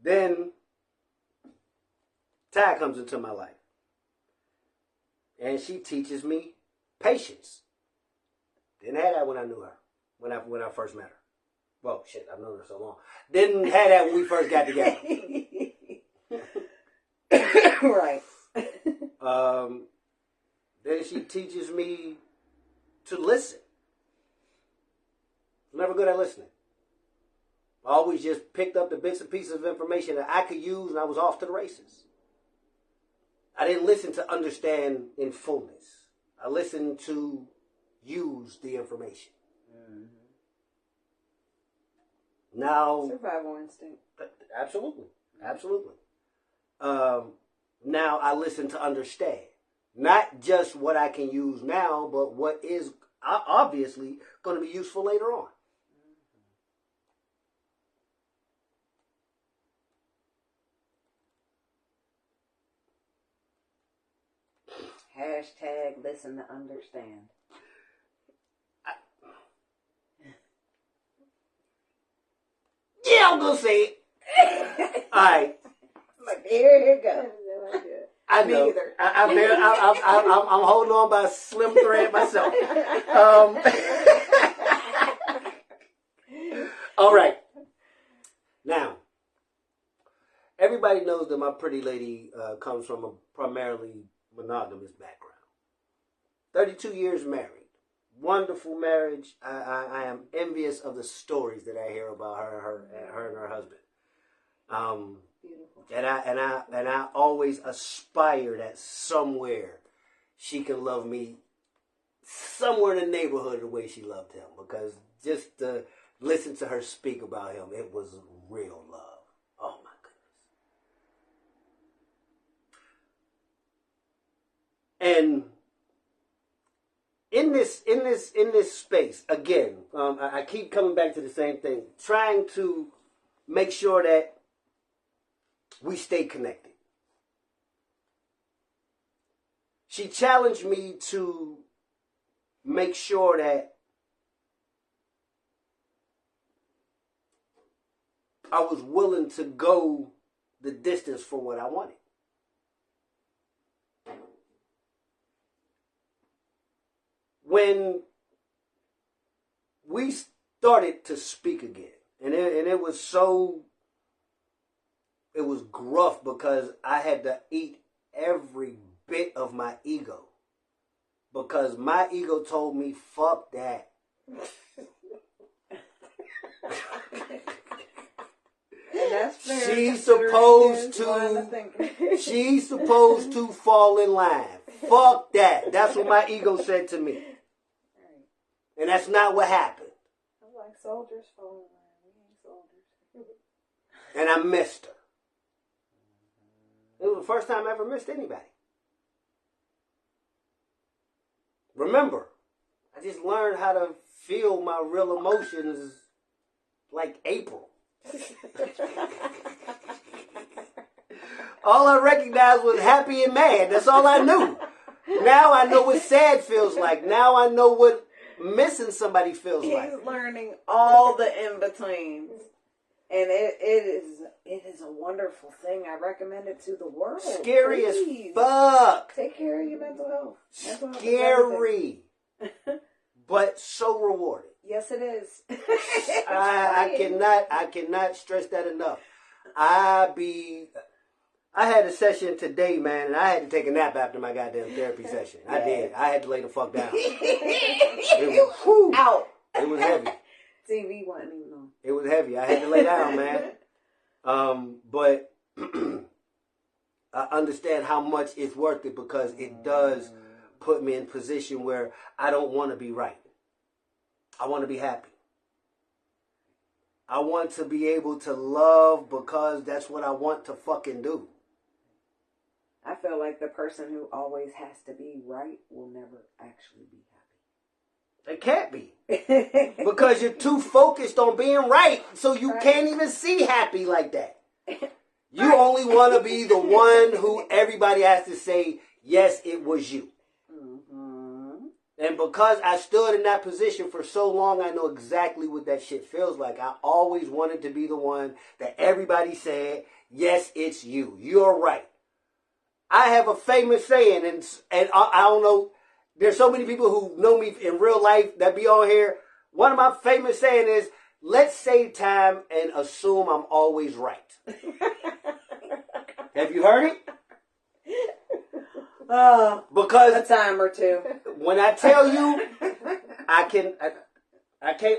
Then, Ty comes into my life. And she teaches me patience. Didn't have that when I knew her. When I first met her. Well, shit, I've known her so long. Didn't have that when we first got together. Right. Then she teaches me to listen. I'm never good at listening. I always just picked up the bits and pieces of information that I could use, and I was off to the races. I didn't listen to understand in fullness. I listened to use the information. Mm-hmm. Now, survival instinct. Absolutely. Now I listen to understand. Not just what I can use now, but what is obviously going to be useful later on. Hashtag listen to understand. Yeah, I'm going to say it. All right. Like, here you go. I know. Neither. I'm holding on by a slim thread myself. All right. Now, everybody knows that my pretty lady comes from a primarily monogamous background. 32 years married. Wonderful marriage. I am envious of the stories that I hear about her and her husband. Beautiful. And I always aspire that somewhere she can love me somewhere in the neighborhood of the way she loved him. Because just to listen to her speak about him, it was real love. Oh my goodness. And in this space, again, I keep coming back to the same thing, trying to make sure that we stay connected. She challenged me to make sure that I was willing to go the distance for what I wanted. When we started to speak again, and it was gruff because I had to eat every bit of my ego. Because my ego told me, fuck that. And that's fair. She's supposed to fall in line. Fuck that. That's what my ego said to me. And that's not what happened. I'm like, soldiers fall in line. We ain't soldiers. And I missed her. It was the first time I ever missed anybody. Remember, I just learned how to feel my real emotions like April. All I recognized was happy and mad. That's all I knew. Now I know what sad feels like. Now I know what missing somebody feels like. He's learning all the in-betweens. And it is a wonderful thing. I recommend it to the world. Scary Please. as fuck. Take care of your mental health. Scary. But so rewarding. Yes, it is. I cannot stress that enough. I had a session today, man, and I had to take a nap after my goddamn therapy session. I did. I had to lay the fuck down. Out. It was heavy. TV wasn't even on. It was heavy. I had to lay down, man. But I understand how much it's worth it because it does put me in a position where I don't want to be right. I want to be happy. I want to be able to love because that's what I want to fucking do. I feel like the person who always has to be right will never actually be happy. It can't be. Because you're too focused on being right, so you can't even see happy like that. You only want to be the one who everybody has to say, yes, it was you. Mm-hmm. And because I stood in that position for so long, I know exactly what that shit feels like. I always wanted to be the one that everybody said, yes, it's you. You're right. I have a famous saying, and I don't know, there's so many people who know me in real life that be on here. One of my famous saying is, let's save time and assume I'm always right. Have you heard it? Because a time or two. When I tell you, I can't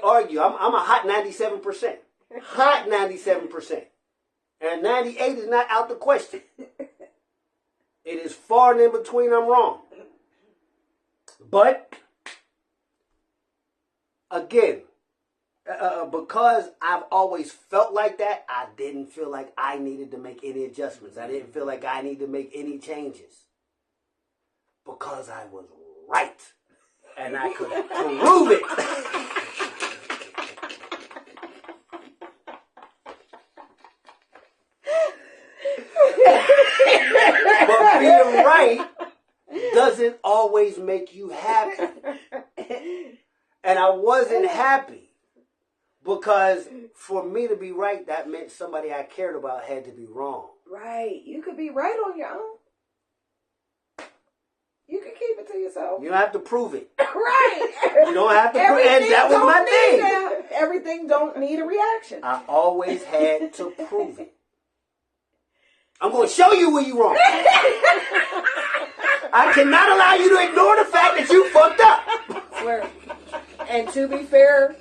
argue. I'm a hot 97%. Hot 97%. And 98 is not out the question. It is far and in between I'm wrong. But, again, because I've always felt like that, I didn't feel like I needed to make any adjustments. I didn't feel like I needed to make any changes. Because I was right. And I could prove it. But being right doesn't always make you happy. And I wasn't happy. Because for me to be right, that meant somebody I cared about had to be wrong. Right. You could be right on your own. You can keep it to yourself. You don't have to prove it. Right. You don't have to prove it. And that was my thing. Everything don't need a reaction. I always had to prove it. I'm going to show you where you're wrong. I cannot allow you to ignore the fact that you fucked up. Swear. And to be fair,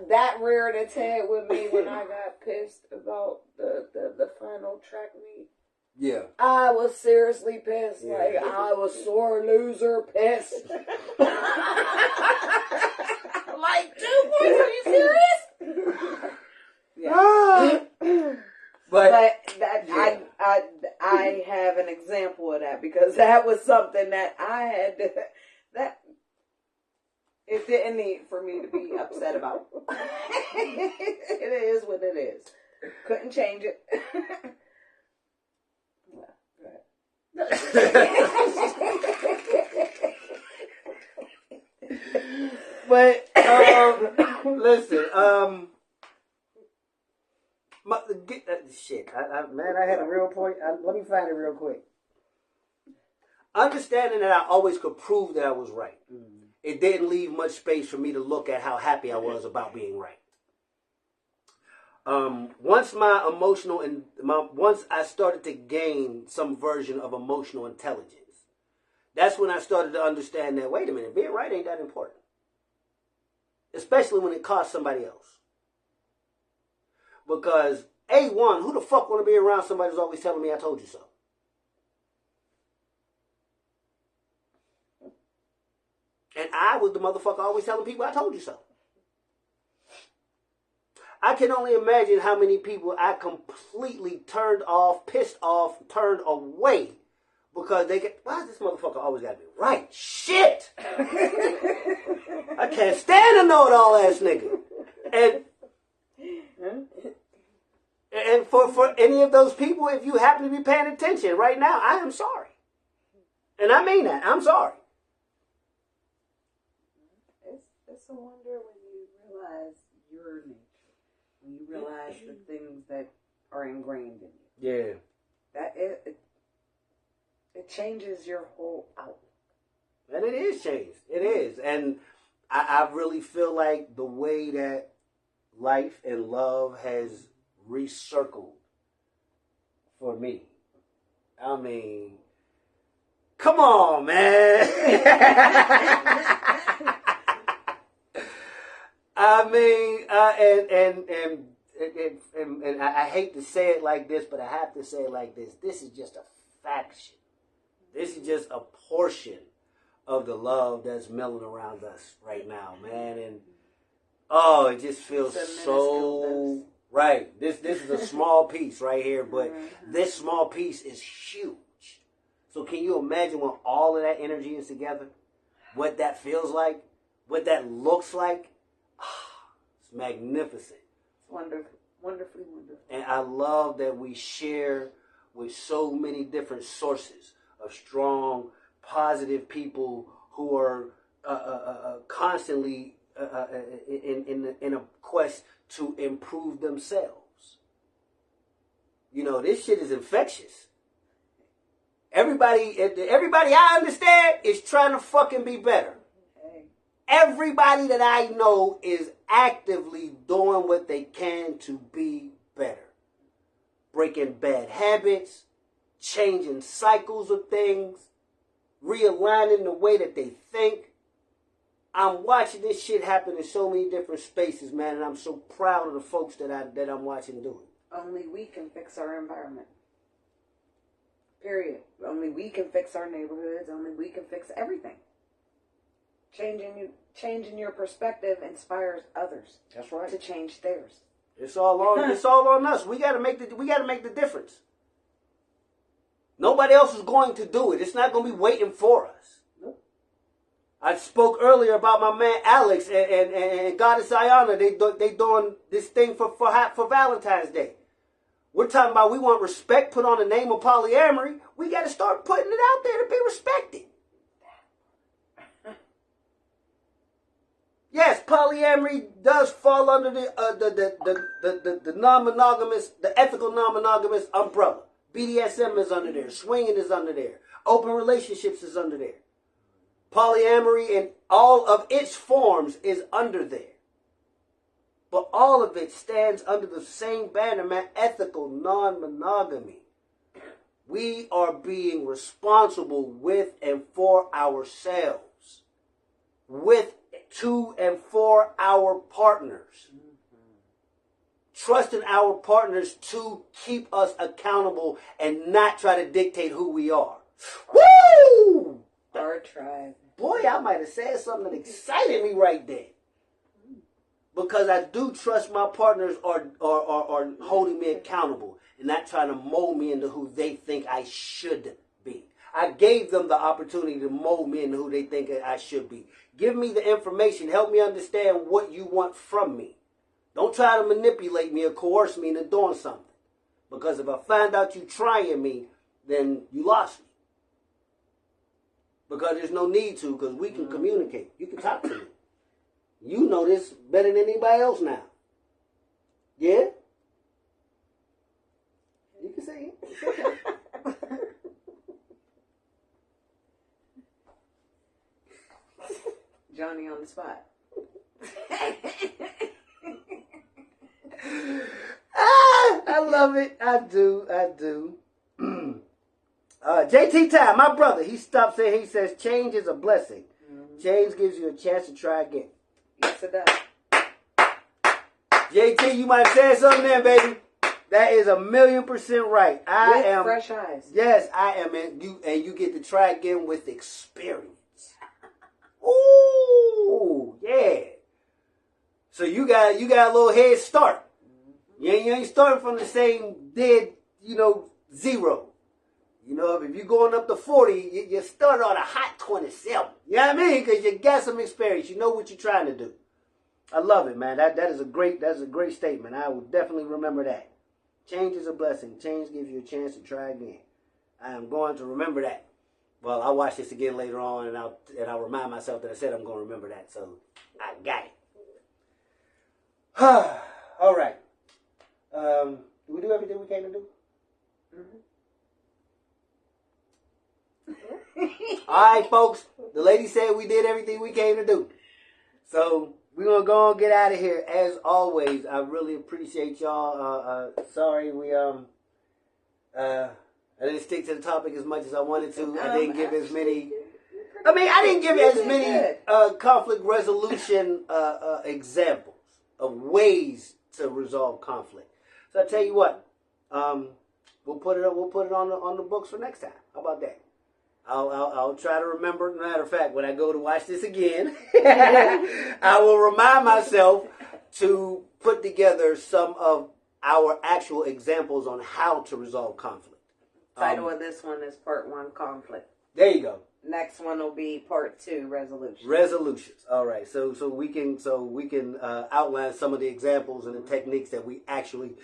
that reared its head with me when I got pissed about the final track meet. Yeah. I was seriously pissed. Yeah. Like, I was sore loser pissed. Like, 2 points? Are you serious? Yeah. But that yeah. I have an example of that because that was something that I had to, that it didn't need for me to be upset about. It is what it is. Couldn't change it. But listen, shit. I had a real point. Let me find it real quick. Understanding that I always could prove that I was right, it didn't leave much space for me to look at how happy I was about being right. Once once I started to gain some version of emotional intelligence, that's when I started to understand that, wait a minute, being right ain't that important. Especially when it costs somebody else. Because, A1, who the fuck want to be around somebody who's always telling me I told you so? And I was the motherfucker always telling people I told you so. I can only imagine how many people I completely turned off, pissed off, turned away because they get, why is this motherfucker always got to be right? Shit! I can't stand a know-it-all ass nigga. And for any of those people, if you happen to be paying attention right now, I am sorry. And I mean that. I'm sorry. It's a wonder when you realize your nature. When you realize the things that are ingrained in you. Yeah. That it changes your whole outlook. And it is changed. It is. And I really feel like the way that life and love has recircled for me. I mean, come on, man. I mean, and I hate to say it like this, but I have to say it like this. This is just a faction. This is just a portion of the love that's milling around us right now, man. And oh, it just feels so right. This is a small piece right here, but this small piece is huge. So can you imagine when all of that energy is together? What that feels like? What that looks like? It's magnificent. Wonderful. Wonderfully wonderful. And I love that we share with so many different sources of strong, positive people who are constantly in a quest to improve themselves. You know, this shit is infectious. Everybody I understand is trying to fucking be better. Everybody that I know is actively doing what they can to be better. Breaking bad habits, changing cycles of things, realigning the way that they think. I'm watching this shit happen in so many different spaces, man, and I'm so proud of the folks that I'm watching do it. Only we can fix our environment. Period. Only we can fix our neighborhoods. Only we can fix everything. Changing your perspective inspires others. That's right. To change theirs. It's all on us. We gotta make the difference. Nobody else is going to do it. It's not going to be waiting for us. Nope. I spoke earlier about my man Alex and Goddess Ayana. They doing this thing for Valentine's Day. We're talking about we want respect put on the name of polyamory. We got to start putting it out there to be respected. Yes, polyamory does fall under the non-monogamous, the ethical non-monogamous umbrella. BDSM is under there. Swinging is under there. Open relationships is under there. Polyamory in all of its forms is under there. But all of it stands under the same banner, man, ethical non-monogamy. We are being responsible with and for ourselves. With, to, and for our partners. Trusting our partners to keep us accountable and not try to dictate who we are. Woo! Our tribe. Boy, I might have said something that excited me right there. Because I do trust my partners are holding me accountable and not trying to mold me into who they think I should be. I gave them the opportunity to mold me into who they think I should be. Give me the information. Help me understand what you want from me. Don't try to manipulate me or coerce me into doing something. Because if I find out you trying me, then you lost me. Because there's no need to, because we can communicate. You can talk to me. You know this better than anybody else now. Yeah? You can say it. It's okay. Johnny on the spot. I love it. I do. JT Time, my brother, he stopped saying, he says, change is a blessing. Mm-hmm. Change gives you a chance to try again. Yes, it does. JT, you might have said something there, baby. That is 1,000,000% right. I am fresh eyes. Yes, I am. And you get to try again with experience. Ooh, yeah. So you got a little head start. You ain't starting from the same dead, zero. If you're going up to 40, you start on a hot 27. You know what I mean? Because you got some experience. You know what you're trying to do. I love it, man. That's a great statement. I will definitely remember that. Change is a blessing. Change gives you a chance to try again. I am going to remember that. Well, I'll watch this again later on, and I'll remind myself that I said I'm going to remember that. So I got it. All right. Did we do everything we came to do? Mm-hmm. All right, folks. The lady said we did everything we came to do. So we're going to go and get out of here. As always, I really appreciate y'all. Sorry I didn't stick to the topic as much as I wanted to. I didn't give as many conflict resolution examples of ways to resolve conflict. So I tell you what, we'll put it on the books for next time. How about that? I'll try to remember. Matter of fact, when I go to watch this again, I will remind myself to put together some of our actual examples on how to resolve conflict. Title of this one is Part 1, Conflict. There you go. Next one will be Part 2, Resolution. Resolutions. All right. So we can outline some of the examples and the techniques that we actually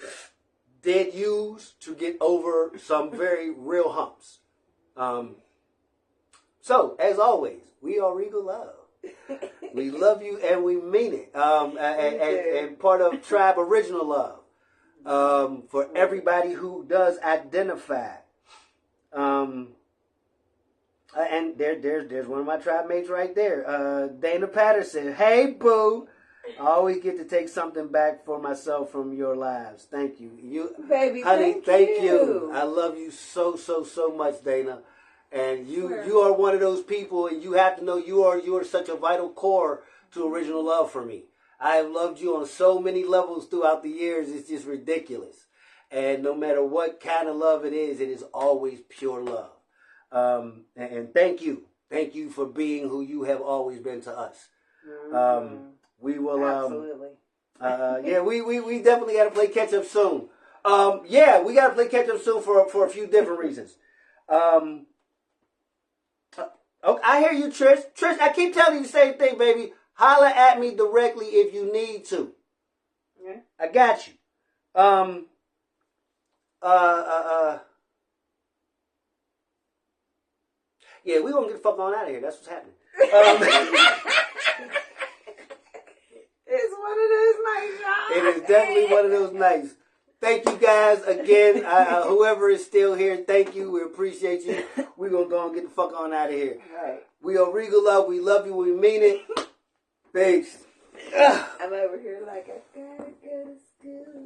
did use to get over some very real humps. So as always, we are Regal Love. We love you and we mean it. And part of Tribe Original Love. For everybody who does identify. And there's one of my tribe mates right there. Dana Patterson. Hey, boo. I always get to take something back for myself from your lives. Thank you. Baby, honey, thank you. I love you so much, Dana. And you are one of those people, and you have to know you are such a vital core to Original Love for me. I have loved you on so many levels throughout the years. It's just ridiculous. And no matter what kind of love it is always pure love. And thank you. Thank you for being who you have always been to us. We will, absolutely. We definitely got to play catch up soon. We got to play catch up soon for a few different reasons. Okay, I hear you, Trish. Trish, I keep telling you the same thing, baby. Holla at me directly if you need to. Yeah. I got you. Yeah, we're gonna get the fuck on out of here. That's what's happening. It's one of those nights, y'all. It is definitely one of those nights. Thank you guys again. Whoever is still here, thank you. We appreciate you. We're going to go and get the fuck on out of here. All right. We are Regal Love. We love you. We mean it. Peace. I'm over here like I gotta go to school.